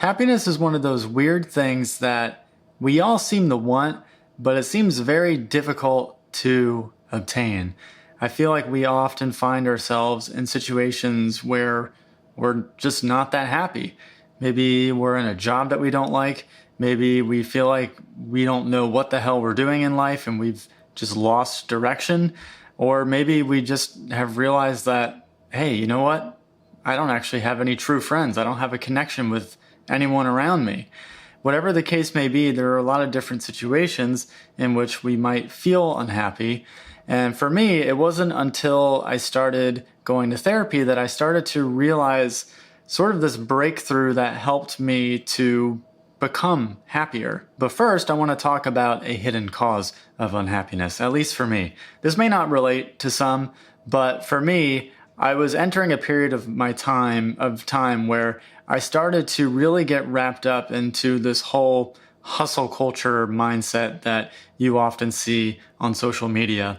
Happiness is one of those weird things that we all seem to want, but it seems very difficult to obtain. I feel like we often find ourselves in situations where we're just not that happy. Maybe we're in a job that we don't like. Maybe we feel like we don't know what the hell we're doing in life and we've just lost direction. Or maybe we just have realized that, hey, you know what? I don't actually have any true friends. I don't have a connection with anyone around me. Whatever the case may be, there are a lot of different situations in which we might feel unhappy. And for me, it wasn't until I started going to therapy that I started to realize sort of this breakthrough that helped me to become happier. But first, I want to talk about a hidden cause of unhappiness, at least for me. This may not relate to some, but for me, I was entering a period of my time where I started to really get wrapped up into this whole hustle culture mindset that you often see on social media.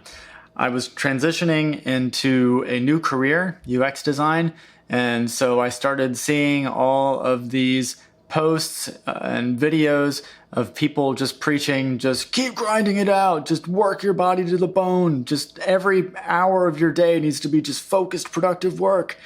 I was transitioning into a new career, UX design, and so I started seeing all of these posts and videos of people just preaching, just keep grinding it out, just work your body to the bone, just every hour of your day needs to be just focused, productive work.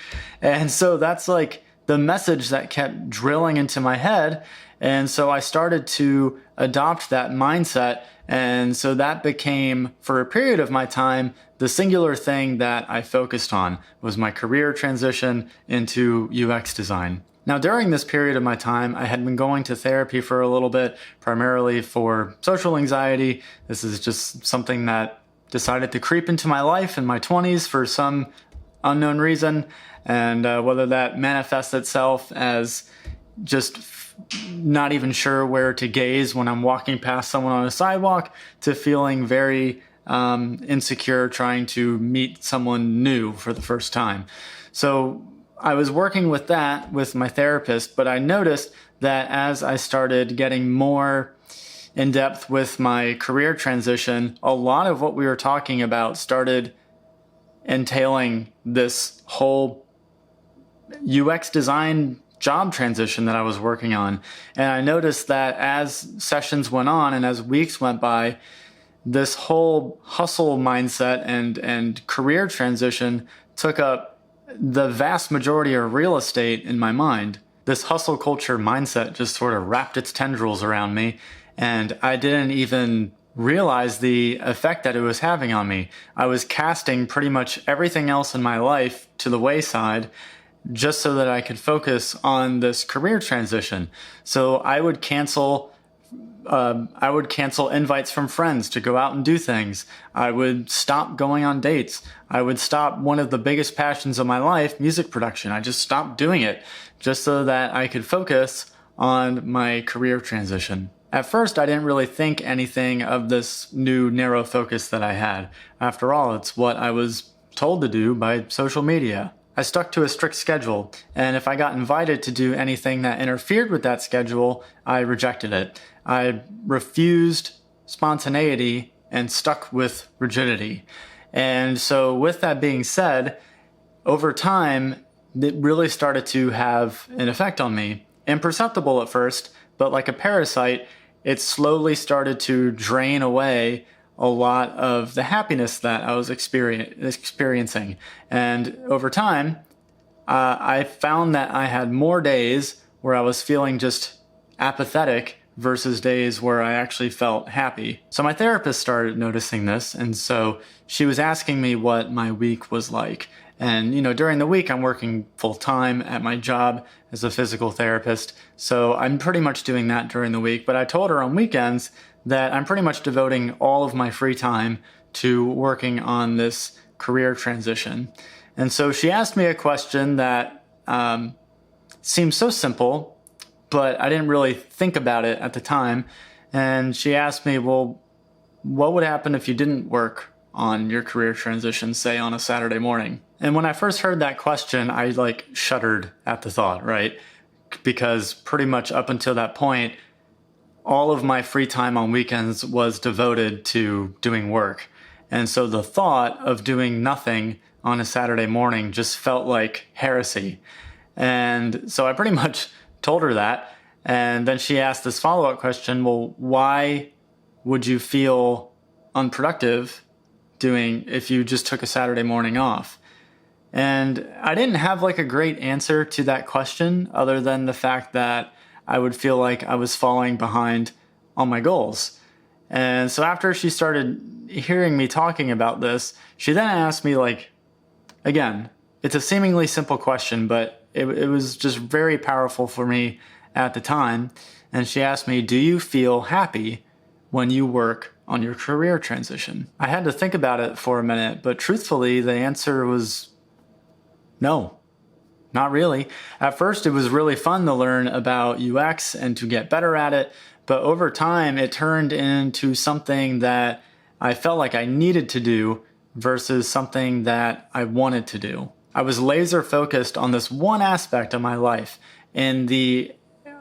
And so that's like the message that kept drilling into my head. And so I started to adopt that mindset. And so that became, for a period of my time, the singular thing that I focused on was my career transition into UX design. Now, during this period of my time, I had been going to therapy for a little bit, primarily for social anxiety. This is just something that decided to creep into my life in my 20s for some unknown reason. And whether that manifests itself as just not even sure where to gaze when I'm walking past someone on a sidewalk, to feeling very insecure trying to meet someone new for the first time. So I was working with that with my therapist, but I noticed that as I started getting more in depth with my career transition, a lot of what we were talking about started entailing this whole UX design job transition that I was working on. And I noticed that as sessions went on and as weeks went by, this whole hustle mindset and career transition took up the vast majority of real estate in my mind. This hustle culture mindset just sort of wrapped its tendrils around me, and I didn't even realize the effect that it was having on me. I was casting pretty much everything else in my life to the wayside just so that I could focus on this career transition. So I would cancel invites from friends to go out and do things. I would stop going on dates. I would stop one of the biggest passions of my life, music production. I just stopped doing it just so that I could focus on my career transition. At first, I didn't really think anything of this new narrow focus that I had. After all, it's what I was told to do by social media. I stuck to a strict schedule, and if I got invited to do anything that interfered with that schedule, I rejected it. I refused spontaneity and stuck with rigidity. And so with that being said, over time, it really started to have an effect on me. Imperceptible at first, but like a parasite, it slowly started to drain away a lot of the happiness that I was experiencing. And over time, I found that I had more days where I was feeling just apathetic versus days where I actually felt happy. So my therapist started noticing this, and so she was asking me what my week was like. And, during the week, I'm working full time at my job as a physical therapist. So I'm pretty much doing that during the week. But I told her on weekends that I'm pretty much devoting all of my free time to working on this career transition. And so she asked me a question that seemed so simple, but I didn't really think about it at the time. And she asked me, well, what would happen if you didn't work on your career transition, say on a Saturday morning? And when I first heard that question, I shuddered at the thought, right? Because pretty much up until that point, all of my free time on weekends was devoted to doing work. And so the thought of doing nothing on a Saturday morning just felt like heresy. And so I pretty much told her that. And then she asked this follow-up question, well, why would you feel unproductive if you just took a Saturday morning off? And I didn't have like a great answer to that question other than the fact that I would feel like I was falling behind on my goals. And so after she started hearing me talking about this, she then asked me, like, again, it's a seemingly simple question, but it was just very powerful for me at the time. And she asked me, do you feel happy when you work on your career transition? I had to think about it for a minute, but truthfully, the answer was no, not really. At first, it was really fun to learn about UX and to get better at it, but over time, it turned into something that I felt like I needed to do versus something that I wanted to do. I was laser focused on this one aspect of my life in the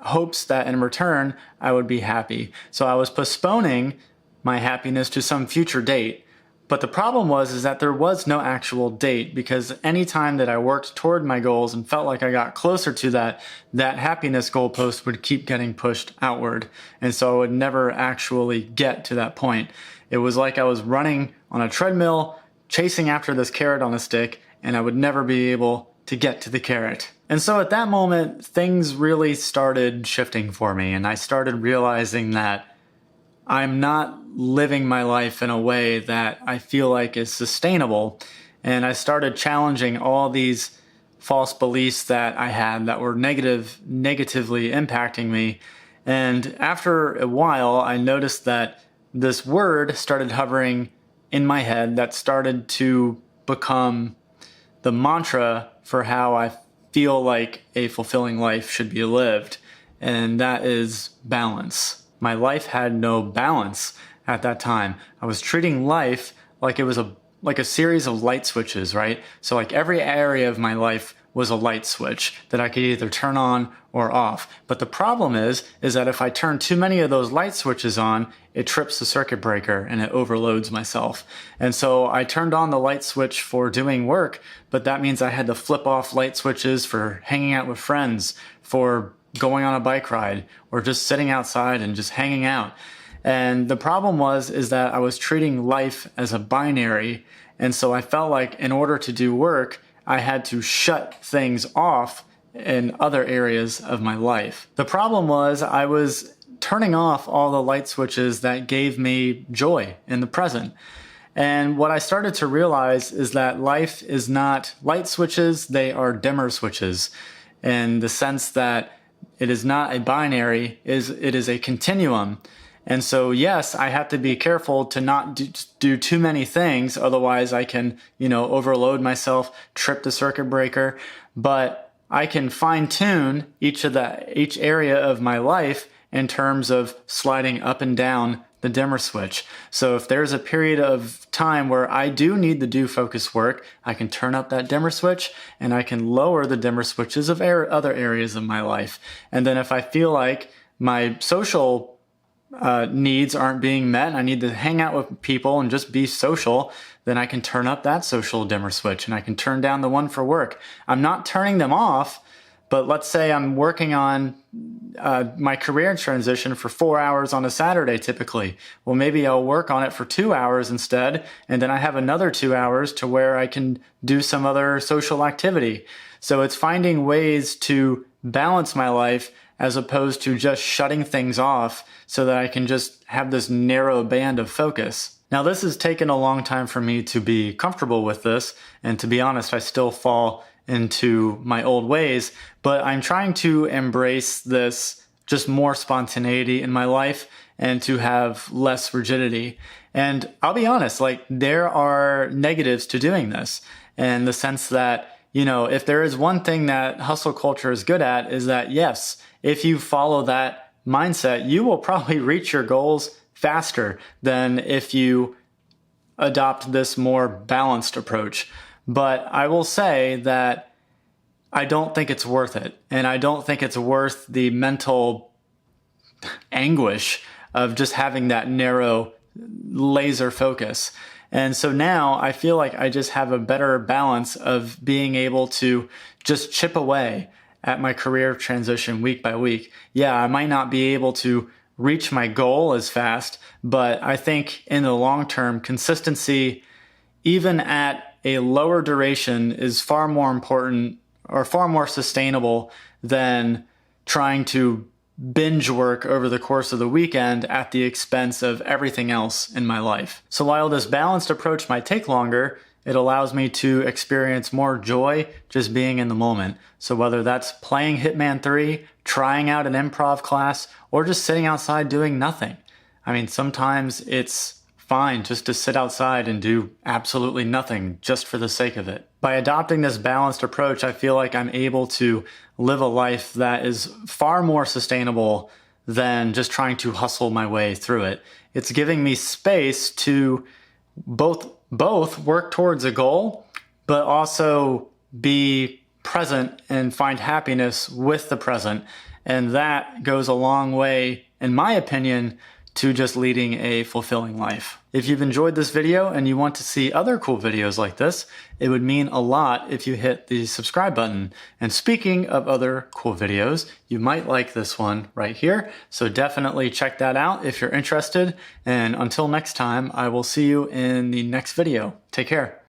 hopes that in return, I would be happy. So I was postponing my happiness to some future date. But the problem is that there was no actual date, because anytime that I worked toward my goals and felt like I got closer to that happiness goalpost would keep getting pushed outward. And so I would never actually get to that point. It was like I was running on a treadmill, chasing after this carrot on a stick, and I would never be able to get to the carrot. And so at that moment, things really started shifting for me, and I started realizing that I'm not living my life in a way that I feel like is sustainable. And I started challenging all these false beliefs that I had that were negatively impacting me. And after a while, I noticed that this word started hovering in my head that started to become the mantra for how I feel like a fulfilling life should be lived. And that is balance. My life had no balance at that time. I was treating life like it was a series of light switches, right? So like every area of my life was a light switch that I could either turn on or off. But the problem is that if I turn too many of those light switches on, it trips the circuit breaker and it overloads myself. And so I turned on the light switch for doing work, but that means I had to flip off light switches for hanging out with friends, for going on a bike ride, or just sitting outside and just hanging out. And the problem is that I was treating life as a binary. And so I felt like in order to do work, I had to shut things off in other areas of my life. The problem was I was turning off all the light switches that gave me joy in the present. And what I started to realize is that life is not light switches, they are dimmer switches, in the sense that it is not a binary, it is a continuum. And so, yes, I have to be careful to not do too many things. Otherwise, I can, overload myself, trip the circuit breaker. But I can fine tune each area of my life in terms of sliding up and down the dimmer switch. So if there's a period of time where I do need to do focus work, I can turn up that dimmer switch and I can lower the dimmer switches of other areas of my life. And then if I feel like my social needs aren't being met and I need to hang out with people and just be social, then I can turn up that social dimmer switch and I can turn down the one for work. I'm not turning them off, but let's say I'm working on my career transition for 4 hours on a Saturday typically. Well, maybe I'll work on it for 2 hours instead, and then I have another 2 hours to where I can do some other social activity. So it's finding ways to balance my life as opposed to just shutting things off so that I can just have this narrow band of focus. Now, this has taken a long time for me to be comfortable with this, and to be honest, I still fall into my old ways, but I'm trying to embrace this just more spontaneity in my life and to have less rigidity. And I'll be honest, there are negatives to doing this, in the sense that, if there is one thing that hustle culture is good at, is that yes, if you follow that mindset, you will probably reach your goals faster than if you adopt this more balanced approach. But I will say that I don't think it's worth it. And I don't think it's worth the mental anguish of just having that narrow laser focus. And so now I feel like I just have a better balance of being able to just chip away at my career transition week by week. Yeah, I might not be able to reach my goal as fast, but I think in the long term, consistency, even at a lower duration, is far more important or far more sustainable than trying to binge work over the course of the weekend at the expense of everything else in my life. So while this balanced approach might take longer, it allows me to experience more joy just being in the moment. So whether that's playing Hitman 3, trying out an improv class, or just sitting outside doing nothing. I mean, sometimes it's fine just to sit outside and do absolutely nothing just for the sake of it. By adopting this balanced approach, I feel like I'm able to live a life that is far more sustainable than just trying to hustle my way through it. It's giving me space to both work towards a goal, but also be present and find happiness with the present. And that goes a long way, in my opinion, to just leading a fulfilling life. If you've enjoyed this video and you want to see other cool videos like this, it would mean a lot if you hit the subscribe button. And speaking of other cool videos, you might like this one right here. So definitely check that out if you're interested. And until next time, I will see you in the next video. Take care.